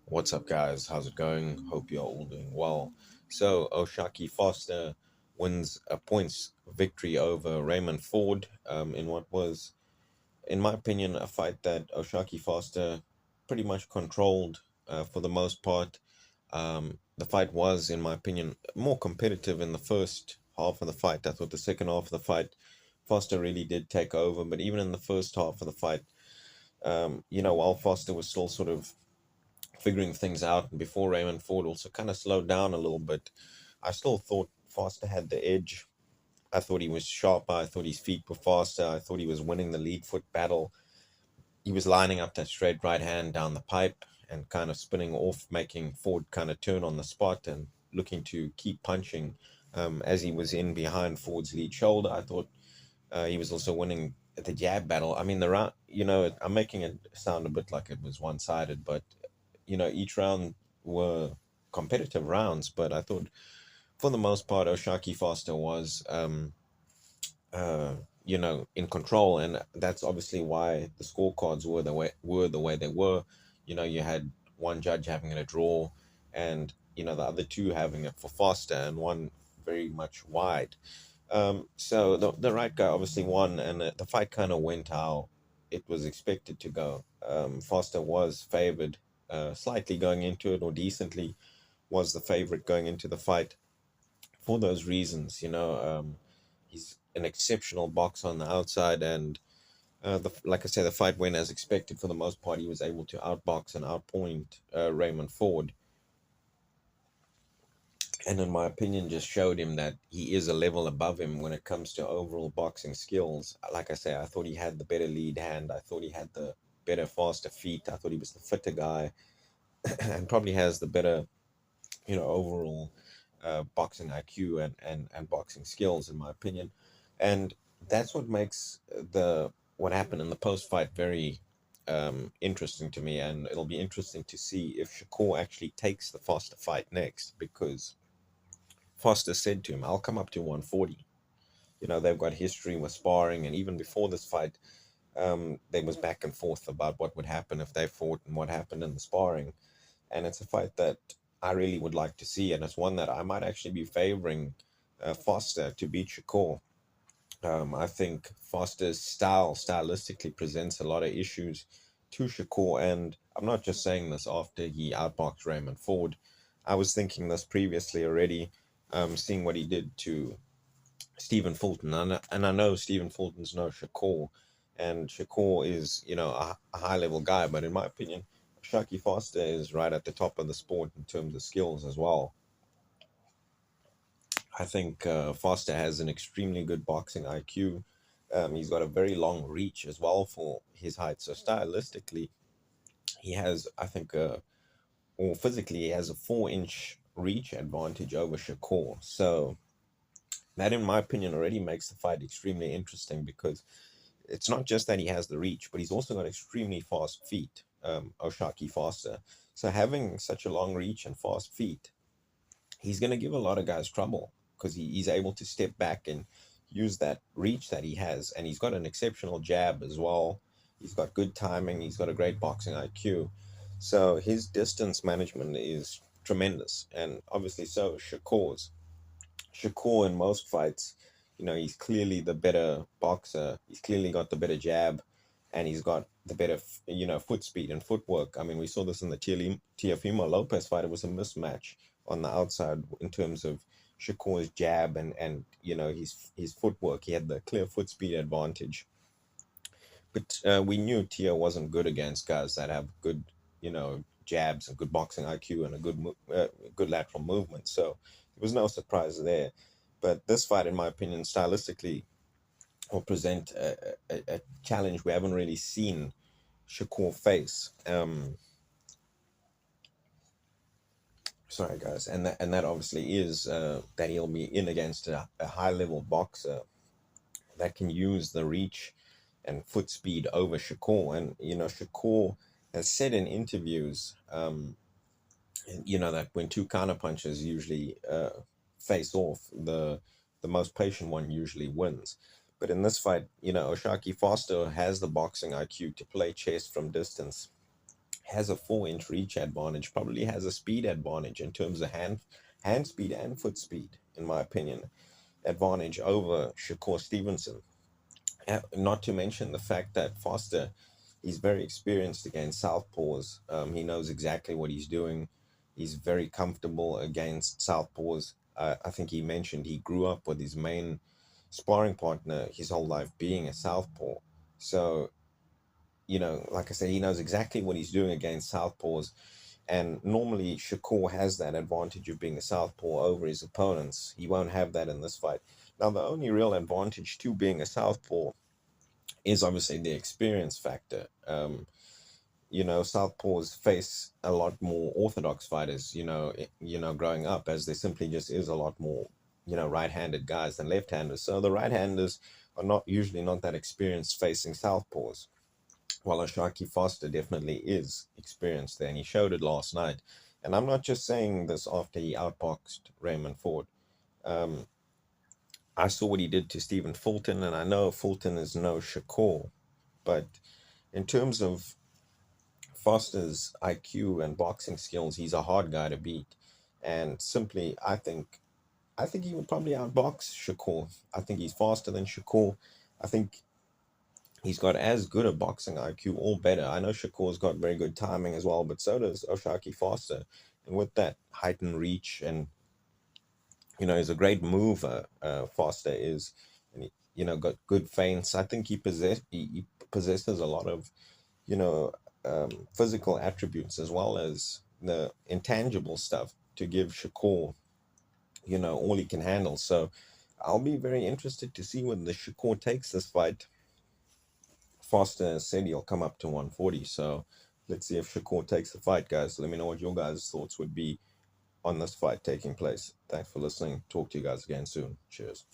What's up, guys? How's it going? Hope you're all doing well. So, Oshaki Foster wins a points victory over Raymond Ford in what was, in my opinion, a fight that Oshaki Foster pretty much controlled for the most part. The fight was, in my opinion, more competitive in the first half of the fight. I thought the second half of the fight, Foster really did take over, but even in the first half of the fight, while Foster was still sort of figuring things out, and before Raymond Ford also kind of slowed down a little bit, I still thought Foster had the edge. I thought he was sharper. I thought his feet were faster. I thought he was winning the lead foot battle. He was lining up that straight right hand down the pipe and kind of spinning off, making Ford kind of turn on the spot and looking to keep punching as he was in behind Ford's lead shoulder. I thought he was also winning the jab battle. I mean, the round, I'm making it sound a bit like it was one sided, but each round were competitive rounds, but I thought for the most part, Oshaki Foster was, uh, in control, and that's obviously why the scorecards were the way they were. You had one judge having it a draw, and the other two having it for Foster, and one very much wide. So the right guy obviously won, and the fight kind of went how it was expected to go. Foster was favored slightly going into it, or decently was the favorite going into the fight for those reasons. He's an exceptional boxer on the outside, and like I say, the fight went as expected for the most part. He was able to outbox and outpoint Raymond Ford, and in my opinion just showed him that he is a level above him when it comes to overall boxing skills. Like I say, I thought he had the better lead hand. I thought he had the better, faster feet. I thought he was the fitter guy and probably has the better, overall boxing IQ and boxing skills, in my opinion. And that's what makes the what happened in the post fight very interesting to me. And it'll be interesting to see if Shakur actually takes the Foster fight next, because Foster said to him, "I'll come up to 140." They've got history with sparring, and even before this fight, there was back and forth about what would happen if they fought and what happened in the sparring. And it's a fight that I really would like to see, and it's one that I might actually be favoring Foster to beat Shakur. I think Foster's stylistically presents a lot of issues to Shakur, and I'm not just saying this after he outboxed Raymond Ford. I was thinking this previously already, seeing what he did to Stephen Fulton, and I know Stephen Fulton's no Shakur, and Shakur is a high level guy, but in my opinion, Shaki Foster is right at the top of the sport in terms of skills as well. I think Foster has an extremely good boxing IQ. He's got a very long reach as well for his height. So stylistically, he has, I think, or physically, he has a 4-inch reach advantage over Shakur. So that, in my opinion, already makes the fight extremely interesting, because it's not just that he has the reach, but he's also got extremely fast feet, Oshaki Foster. So having such a long reach and fast feet, he's going to give a lot of guys trouble, because he's able to step back and use that reach that he has. And he's got an exceptional jab as well. He's got good timing. He's got a great boxing IQ. So his distance management is tremendous. And obviously, so Shakur's. Shakur in most fights, he's clearly the better boxer. He's clearly got the better jab, and he's got the better, foot speed and footwork. I mean, we saw this in the Teofimo Lopez fight. It was a mismatch on the outside in terms of Shakur's jab and his footwork. He had the clear foot speed advantage. But we knew Tio wasn't good against guys that have good, jabs and good boxing IQ and a good lateral movement. So there was no surprise there. But this fight, in my opinion, stylistically will present a challenge we haven't really seen Shakur face. Sorry, guys, and that obviously is that he'll be in against a high level boxer that can use the reach and foot speed over Shakur. And Shakur has said in interviews, that when two counterpunchers usually face off, the most patient one usually wins. But in this fight, Oshaki Foster has the boxing IQ to play chess from distance. has a 4-inch reach advantage, probably has a speed advantage in terms of hand speed and foot speed, in my opinion, advantage over Shakur Stevenson. Not to mention the fact that Foster, he's very experienced against southpaws. He knows exactly what he's doing. He's very comfortable against southpaws. I think he mentioned he grew up with his main sparring partner his whole life being a southpaw. So, like I said, he knows exactly what he's doing against southpaws. And normally, Shakur has that advantage of being a southpaw over his opponents. He won't have that in this fight. Now, the only real advantage to being a southpaw is obviously the experience factor. Southpaws face a lot more orthodox fighters, growing up, as there simply just is a lot more, right-handed guys than left-handers. So the right-handers are not usually not that experienced facing southpaws. While Oshaki Foster definitely is experienced there, and he showed it last night. And I'm not just saying this after he outboxed Raymond Ford. Um, I saw what he did to Stephen Fulton, and I know Fulton is no Shakur, but in terms of Foster's IQ and boxing skills, he's a hard guy to beat. And simply, I think he would probably outbox Shakur. I think he's faster than Shakur. I think he's got as good a boxing IQ or better. I know Shakur's got very good timing as well, but so does Oshaki Foster. And with that heightened reach, and he's a great mover. Foster is, and got good feints. I think he possesses a lot of you know, physical attributes as well as the intangible stuff to give Shakur, all he can handle. So I'll be very interested to see when the Shakur takes this fight. Foster said he'll come up to 140. So let's see if Shakur takes the fight, guys. Let me know what your guys' thoughts would be on this fight taking place. Thanks for listening. Talk to you guys again soon. Cheers.